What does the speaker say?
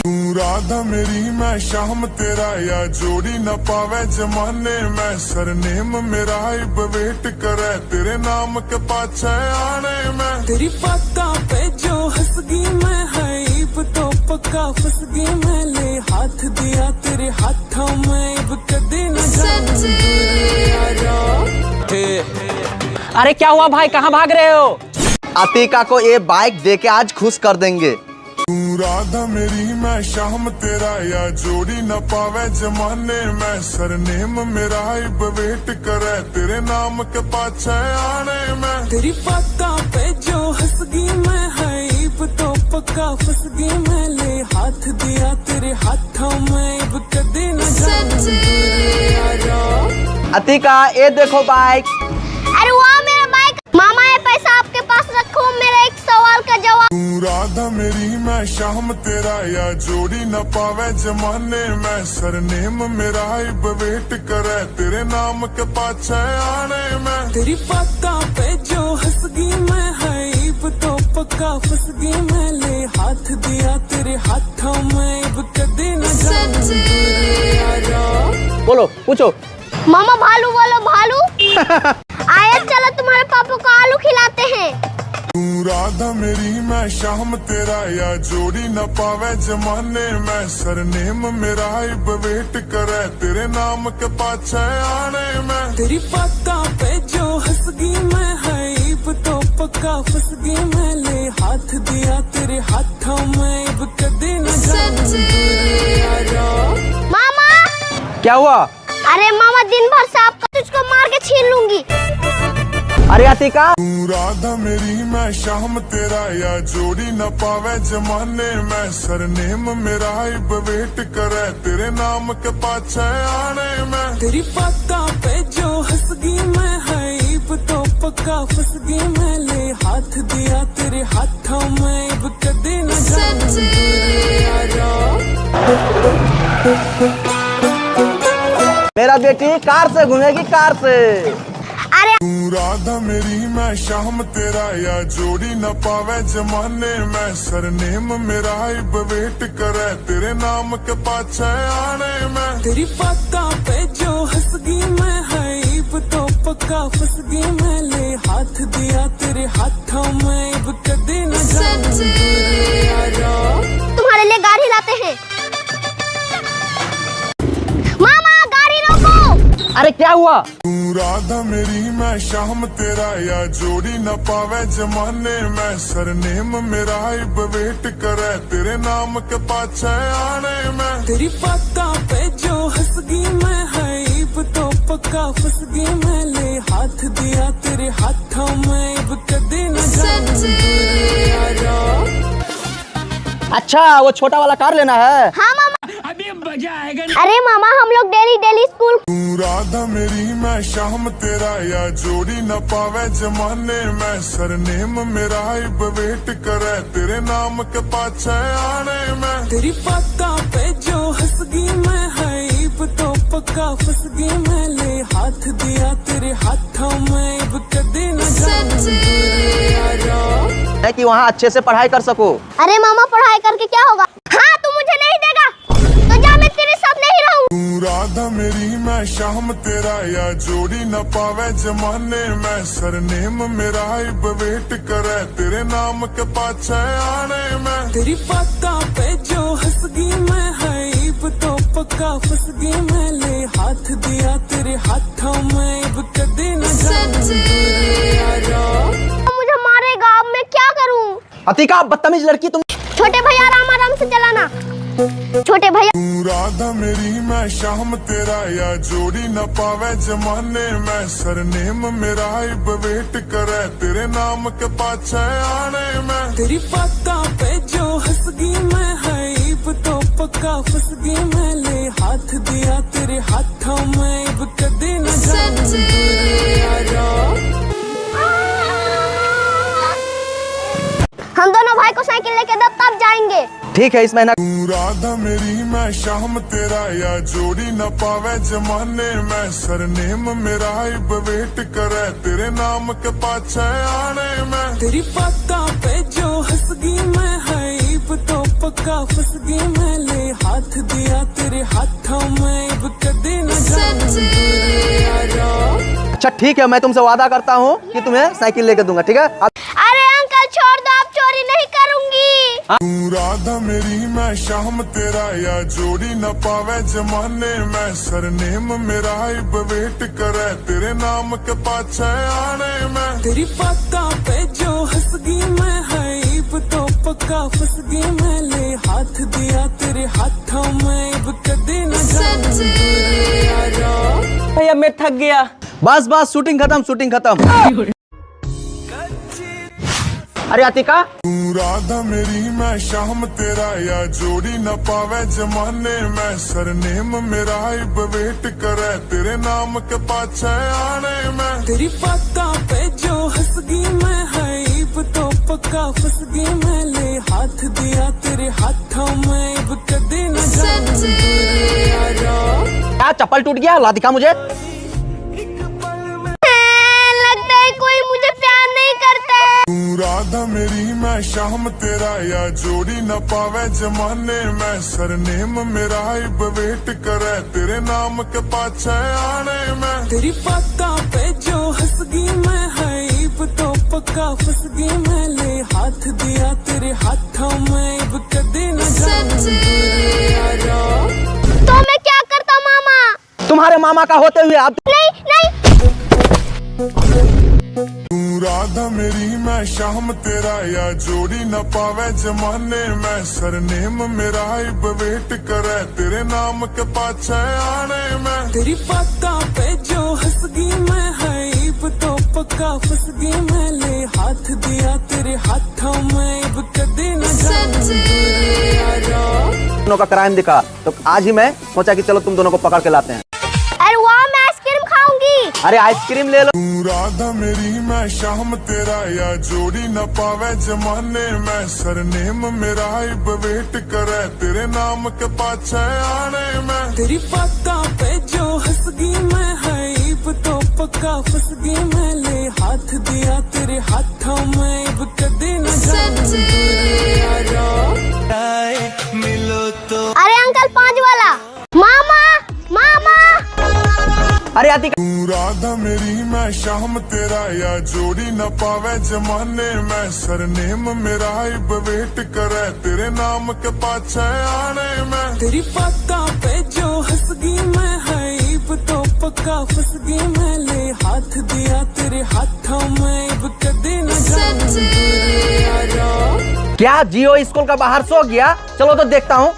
तू राधा मेरी मैं शाम तेरा या जोड़ी न पावे जमाने में सरनेम मेरा इब वेट करे तेरे नाम के पाछे आने में तेरी बातों पे जो हंस गई मैं है इब तो पक्का फंस गई मैं ले हाथ दिया तेरे हाथों में इब कदे न अरे क्या हुआ भाई, कहाँ भाग रहे हो? अतिका को ये बाइक देके आज खुश कर देंगे। तू राधा मेरी मैं शाम तेरा या जोड़ी न पावे जमाने में सरनेम मेरा इब वेट करे तेरे नाम के पाछे आने में तेरी बातों पे जो हंस गई मैं है इब तो पक्का फंस गई मैं ले हाथ दिया तेरे हाथों में इब कदे न अतिका ये देखो बाइक। अरे वाह मेरा बाइक। मामा ये पैसा आपके पास रखो, मेरा एक सवाल का जवाब। तू राधा मेरी मैं शाम तेरा या जोड़ी न पावे जमाने में सरनेम मेरा इब वेट करे तेरे नाम के पाछे आने में तेरी बातों पे जो हंस गई मैं है इब तो पक्का फंस गई मैं ले हाथ दिया तेरे हाथों में इब कदे न बोलो पूछो। मामा भालू बोलो भालू। आया चलो तुम्हारे पापा को आलू खिलाते हैं। तू राधा मेरी मैं शाम तेरा या जोड़ी न पावे जमाने में सरनेम मेरा इब वेट करे तेरे नाम के पाछे आने में तेरी बातों पे जो हंस गई मैं है इब तो पक्का फंस गई मैं ले हाथ दिया तेरे हाथों में इब कदे न मामा क्या हुआ? अरे मामा दिन भर से आपका तुझको मार के छीन लूंगी। अरे अतिका तू राधा मेरी मैं शाम तेरा या जोड़ी न पावे जमाने में सरनेम मेरा इब वेट करे तेरे नाम के पाछे आने में तेरी बातों पे जो हंस गई मैं है इब तो पक्का फंस गई मैं ले हाथ दिया तेरे हाथों में इब कदे न मेरा बेटी कार से घूमेगी, कार से। अरे तू राधा मेरी मैं शाम तेरा या जोड़ी न पावे जमाने में सरनेम मेरा इब वेट करे तेरे नाम के पाछे आने में तेरी बातों पे जो हंस गई मैं है इब तो पक्का फंस गई मैं ले हाथ दिया तेरे हाथों में इब कदे न तुम्हारे लिए गाड़ी लाते हैं। मामा गाड़ी रोको। अरे क्या हुआ? तू राधा मेरी मैं शाम तेरा या जोड़ी न पावे जमाने में सरनेम मेरा इब वेट करे तेरे नाम के पाछे आने में तेरी बातों पे जो हंस गई मैं है इब तो पक्का फंस गई मैं ले हाथ दिया तेरे हाथों में इब कदे न अच्छा वो छोटा वाला कार लेना है। हाँ मामा। अभी मजा आएगा। अरे मामा हम लोग डेली डेली स्कूल। तू राधा मेरी मैं शाम तेरा या जोड़ी न पावे जमाने में सरनेम मेरा इब वेट करे तेरे नाम के पाछे आने में तेरी बातों पे जो हंस गई मैं है इब तो पक्का फंस गई मैं ले हाथ दिया तेरे हाथों में इब कदे न है कि वहाँ अच्छे से पढ़ाई कर सको। अरे मामा पढ़ाई करके क्या होगा? हाँ तू मुझे नहीं देगा तो जा, मैं तेरे साथ नहीं रहूँ। तू राधा मेरी मैं शाम तेरा या जोड़ी न पावे जमाने में सरनेम मेरा इब वेट करे तेरे नाम के पाछे आने में तेरी बातों पे जो हंस गई मैं है इब तो पक्का फंस गई मैं ले हाथ दिया तेरे हाथों में इब कदे न मुझे मारेगा, अब मैं क्या करूँ? अतिका बदतमीज लड़की तुम। छोटे भैया आराम से चलाना। छोटे भैया तू राधा मेरी मैं शाम तेरा या जोड़ी न पावे जमाने में सरनेम मेरा इब वेट करे तेरे नाम के पाछे आने में तेरी बातों पे जो हंस गई मैं है इब तो पक्का फंस गई मैं ले हाथ दिया तेरे हाथों में इब कदे न हम दोनों भाई को साइकिल लेके तब जाएंगे। ठीक है इस महीना। तू राधा मेरी मैं शाम तेरा या जोड़ी न पावे जमाने में सरनेम मेरा इब वेट करे तेरे नाम के पाछे आने में तेरी बातों पे जो हंस गई मैं है इब तो पक्का पक्का फंस गई मैं ले हाथ दिया तेरे हाथों में अब कदे न जाऊं दूर यारा। अच्छा ठीक है, मैं तुमसे वादा करता हूँ कि तुम्हें साइकिल लेके दूंगा, ठीक है? अरे अंकल छोड़ दो, आप चोरी नहीं करूंगी। तू राधा मेरी मैं शाम तेरा या जोड़ी न पावे जमाने में सरनेम मेरा इब वेट करे तेरे नाम के पाछे आने में। तेरी बातों पे जो हंस गई मैं हाइब तो पक्का फंस गई मैं ले हाथ दिया तेरे हाथों में अब कदे न जाऊं दूर यारा। भैया मैं थक गया। बस बस, शूटिंग खत्म, शूटिंग खत्म। अरे अतिका, तू राधा मेरी मैं शाम तेरा या जोड़ी न पावे जमाने में सरनेम मेरा इब वेट करे तेरे नाम के पाछे आने में। तेरी बातों पे जो हंस गई मैं हाइब तो पक्का फंस गई मैं ले हाथ दिया तेरे हाथों में अब कदे न जाऊं दूर यारा। क्या चप्पल टूट गया? ला दिखा मुझे। लगता है कोई मुझे प्यार नहीं करता है। तू राधा मेरी मैं शाम तेरा या जोड़ी न पावे जमाने में सरनेम मेरा इब वेट करे तेरे नाम के पाछे आने में। तेरी बातों पे जो हंस गई मैं हाइब तो पक्का फंस गई मैं ले हाथ दिया तेरे हाथों में अब कदे न जाऊं दूर यारा। तो मैं क्या करता मामा? तुम्हारे मामा का होते हुए अब नहीं नहीं। तू राधा मेरी मैं शाम तेरा या जोड़ी न पावे जमाने में सरनेम मेरा इब वेट करे तेरे नाम के पाछे आने में। तेरी बातों पे जो हंस गई मैं हाइब तो पक्का फंस गई मैं ले हाथ दिया तेरे हाथों में अब कदे न जाऊं दूर यारा। दोनों का क्राइम दिखा तो आज ही मैं सोचा कि चलो तुम दोनों को पकड़ के लाते हैं। अरे वाह, मैं आइसक्रीम खाऊंगी। अरे आइसक्रीम ले लो। तू राधा मेरी मैं शाम तेरा या जोड़ी न पावे जमाने में सरनेम मेरा इब वेट करे तेरे नाम के पाछे आने में। तेरी बातों पे जो हंस गई मैं हाइब तो पक्का फंस गई मैं ले हाथ दिया तेरे हाथों में अब कदे न जाऊं दूर यारा। अरे अंकल 5 वाला। मामा मामा। अरे अतिका, तू राधा मेरी मैं शाम तेरा या जोड़ी न पावे जमाने में सरनेम मेरा इब वेट करे तेरे नाम के पाछे आने में। तेरी बातों पे जो हंस गई मैं हाइब तो पक्का फंस गई मैं ले हाथ दिया तेरे हाथों में अब कदे न जाऊं दूर यारा। क्या जियो स्कूल का बाहर सो गया? चलो तो देखता हूँ।